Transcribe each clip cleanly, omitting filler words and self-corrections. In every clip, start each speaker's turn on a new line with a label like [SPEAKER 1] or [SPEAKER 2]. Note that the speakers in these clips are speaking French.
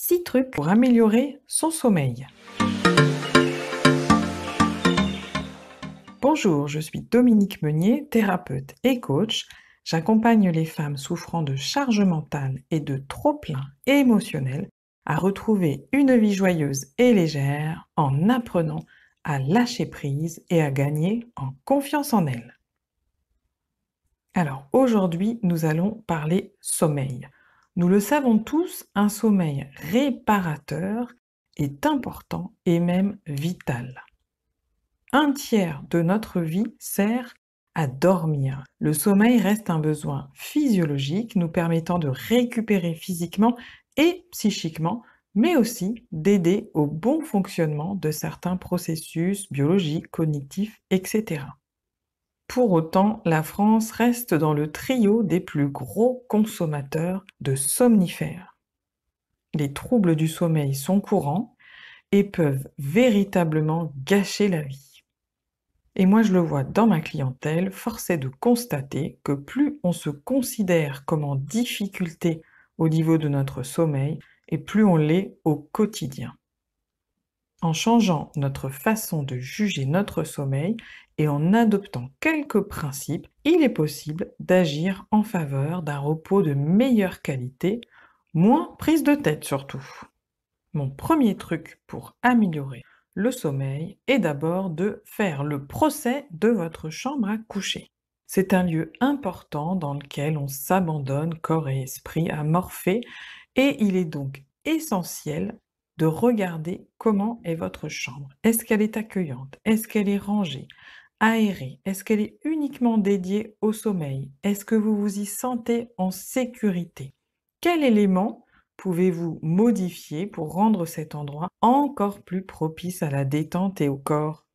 [SPEAKER 1] 6 trucs pour améliorer son sommeil. Bonjour, je suis Dominique Meunier, thérapeute et coach. J'accompagne les femmes souffrant de charge mentale et de trop-plein émotionnel à retrouver une vie joyeuse et légère en apprenant à lâcher prise et à gagner en confiance en elles. Alors aujourd'hui, nous allons parler sommeil. Nous le savons tous, un sommeil réparateur est important et même vital. Un tiers de notre vie sert à dormir. Le sommeil reste un besoin physiologique nous permettant de récupérer physiquement et psychiquement, mais aussi d'aider au bon fonctionnement de certains processus biologiques, cognitifs, etc. Pour autant, la France reste dans le trio des plus gros consommateurs de somnifères. Les troubles du sommeil sont courants et peuvent véritablement gâcher la vie. Et moi, je le vois dans ma clientèle, force est de constater que plus on se considère comme en difficulté au niveau de notre sommeil, et plus on l'est au quotidien. En changeant notre façon de juger notre sommeil et en adoptant quelques principes, il est possible d'agir en faveur d'un repos de meilleure qualité, moins prise de tête surtout. Mon premier truc pour améliorer le sommeil est d'abord de faire le procès de votre chambre à coucher. C'est un lieu important dans lequel on s'abandonne corps et esprit à morpher et il est donc essentiel de regarder comment est votre chambre. Est-ce qu'elle est accueillante? Est-ce qu'elle est rangée? Aérée? Est-ce qu'elle est uniquement dédiée au sommeil? Est-ce que vous vous y sentez en sécurité? Quel élément pouvez-vous modifier pour rendre cet endroit encore plus propice à la détente et au corps?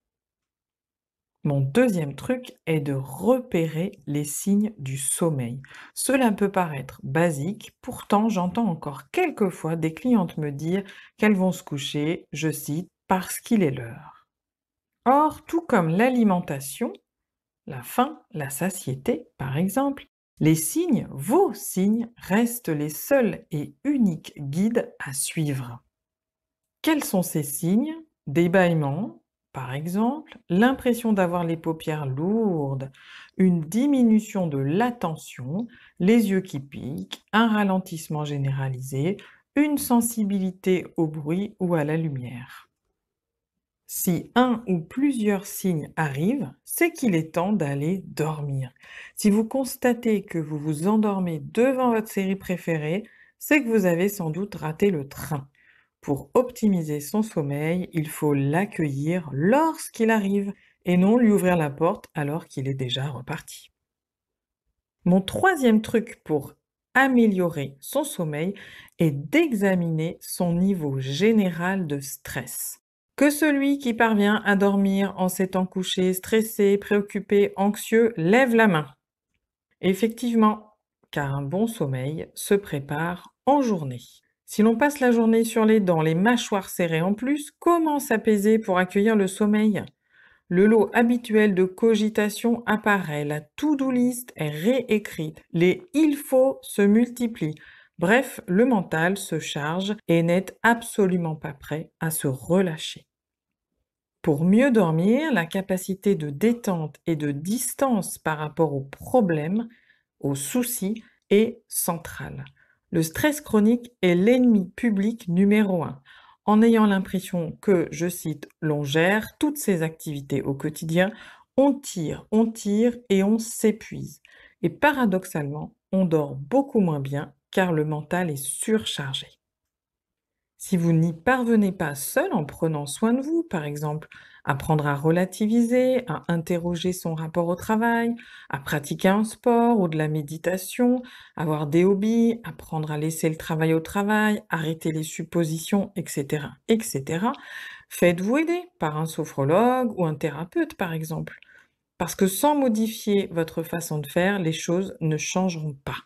[SPEAKER 1] Mon deuxième truc est de repérer les signes du sommeil. Cela peut paraître basique, pourtant j'entends encore quelquefois des clientes me dire qu'elles vont se coucher, je cite, parce qu'il est l'heure. Or, tout comme l'alimentation, la faim, la satiété, par exemple, les signes, vos signes, restent les seuls et uniques guides à suivre. Quels sont ces signes? Des bâillements, par exemple, l'impression d'avoir les paupières lourdes, une diminution de l'attention, les yeux qui piquent, un ralentissement généralisé, une sensibilité au bruit ou à la lumière. Si un ou plusieurs signes arrivent, c'est qu'il est temps d'aller dormir. Si vous constatez que vous vous endormez devant votre série préférée, c'est que vous avez sans doute raté le train. Pour optimiser son sommeil, il faut l'accueillir lorsqu'il arrive et non lui ouvrir la porte alors qu'il est déjà reparti. Mon troisième truc pour améliorer son sommeil est d'examiner son niveau général de stress. Que celui qui parvient à dormir en s'étant couché, stressé, préoccupé, anxieux, lève la main. Effectivement, car un bon sommeil se prépare en journée. Si l'on passe la journée sur les dents, les mâchoires serrées en plus, comment s'apaiser pour accueillir le sommeil? Le lot habituel de cogitation apparaît, la to-do list est réécrite, les il faut se multiplient. Bref, le mental se charge et n'est absolument pas prêt à se relâcher. Pour mieux dormir, la capacité de détente et de distance par rapport aux problèmes, aux soucis, est centrale. Le stress chronique est l'ennemi public numéro 1. En ayant l'impression que, je cite, l'on gère toutes ses activités au quotidien, on tire et on s'épuise. Et paradoxalement, on dort beaucoup moins bien car le mental est surchargé. Si vous n'y parvenez pas seul en prenant soin de vous, par exemple, apprendre à relativiser, à interroger son rapport au travail, à pratiquer un sport ou de la méditation, avoir des hobbies, apprendre à laisser le travail au travail, arrêter les suppositions, etc., etc., faites-vous aider par un sophrologue ou un thérapeute, par exemple. Parce que sans modifier votre façon de faire, les choses ne changeront pas.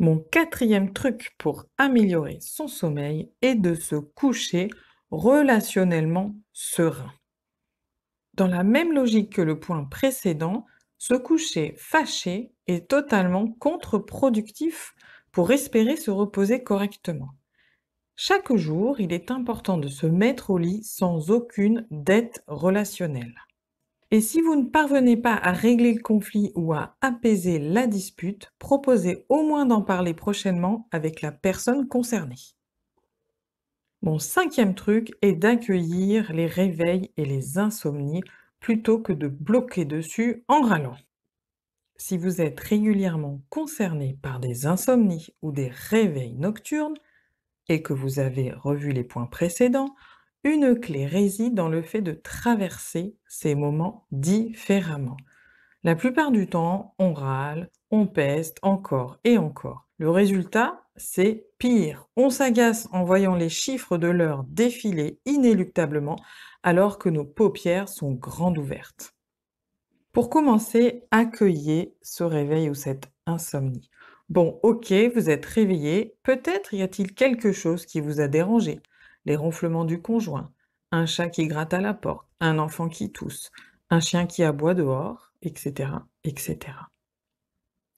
[SPEAKER 1] Mon quatrième truc pour améliorer son sommeil est de se coucher relationnellement serein. Dans la même logique que le point précédent, se coucher fâché est totalement contre-productif pour espérer se reposer correctement. Chaque jour, il est important de se mettre au lit sans aucune dette relationnelle. Et si vous ne parvenez pas à régler le conflit ou à apaiser la dispute, proposez au moins d'en parler prochainement avec la personne concernée. Mon cinquième truc est d'accueillir les réveils et les insomnies plutôt que de bloquer dessus en râlant. Si vous êtes régulièrement concerné par des insomnies ou des réveils nocturnes et que vous avez revu les points précédents, une clé réside dans le fait de traverser ces moments différemment. La plupart du temps, on râle, on peste encore et encore. Le résultat, c'est pire. On s'agace en voyant les chiffres de l'heure défiler inéluctablement alors que nos paupières sont grandes ouvertes. Pour commencer, accueillez ce réveil ou cette insomnie. Bon, ok, vous êtes réveillé, peut-être y a-t-il quelque chose qui vous a dérangé. Les ronflements du conjoint, un chat qui gratte à la porte, un enfant qui tousse, un chien qui aboie dehors, etc., etc.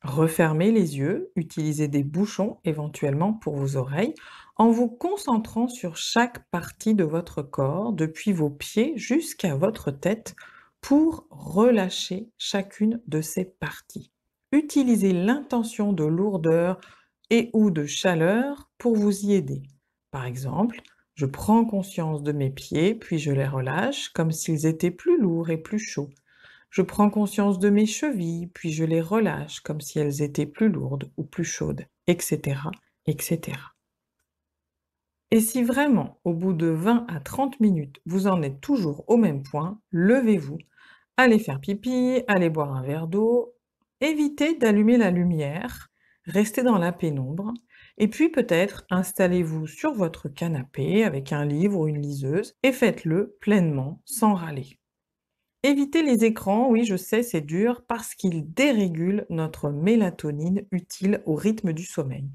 [SPEAKER 1] Refermez les yeux, utilisez des bouchons éventuellement pour vos oreilles, en vous concentrant sur chaque partie de votre corps, depuis vos pieds jusqu'à votre tête, pour relâcher chacune de ces parties. Utilisez l'intention de lourdeur et ou de chaleur pour vous y aider. Par exemple, je prends conscience de mes pieds, puis je les relâche comme s'ils étaient plus lourds et plus chauds. Je prends conscience de mes chevilles, puis je les relâche comme si elles étaient plus lourdes ou plus chaudes, etc., etc. Et si vraiment, au bout de 20 à 30 minutes, vous en êtes toujours au même point, levez-vous, allez faire pipi, allez boire un verre d'eau, évitez d'allumer la lumière, restez dans la pénombre, et puis peut-être installez-vous sur votre canapé avec un livre ou une liseuse et faites-le pleinement, sans râler. Évitez les écrans, oui, je sais, c'est dur, parce qu'ils dérégulent notre mélatonine utile au rythme du sommeil.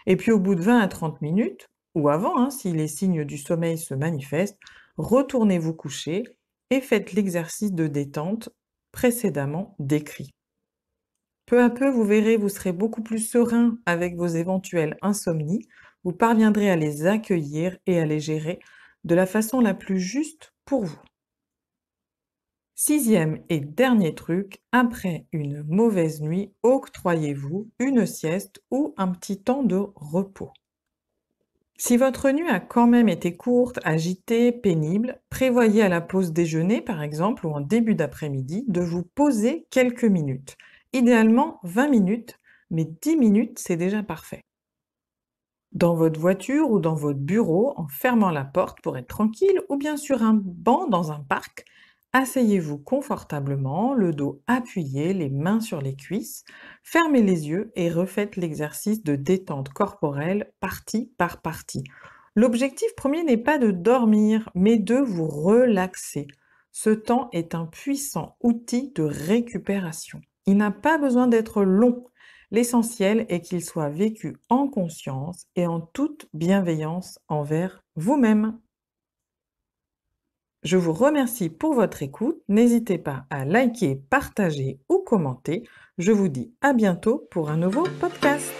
[SPEAKER 1] Et puis au bout de 20 à 30 minutes, ou avant, si les signes du sommeil se manifestent, retournez vous coucher et faites l'exercice de détente précédemment décrit. Peu à peu, vous verrez, vous serez beaucoup plus serein avec vos éventuelles insomnies, vous parviendrez à les accueillir et à les gérer de la façon la plus juste pour vous. Sixième et dernier truc, après une mauvaise nuit, octroyez-vous une sieste ou un petit temps de repos. Si votre nuit a quand même été courte, agitée, pénible, prévoyez à la pause déjeuner, par exemple, ou en début d'après-midi, de vous poser quelques minutes. Idéalement 20 minutes, mais 10 minutes, c'est déjà parfait. Dans votre voiture ou dans votre bureau, en fermant la porte pour être tranquille, ou bien sur un banc dans un parc, asseyez-vous confortablement, le dos appuyé, les mains sur les cuisses, fermez les yeux et refaites l'exercice de détente corporelle partie par partie. L'objectif premier n'est pas de dormir, mais de vous relaxer. Ce temps est un puissant outil de récupération. Il n'a pas besoin d'être long. L'essentiel est qu'il soit vécu en conscience et en toute bienveillance envers vous-même. Je vous remercie pour votre écoute. N'hésitez pas à liker, partager ou commenter. Je vous dis à bientôt pour un nouveau podcast.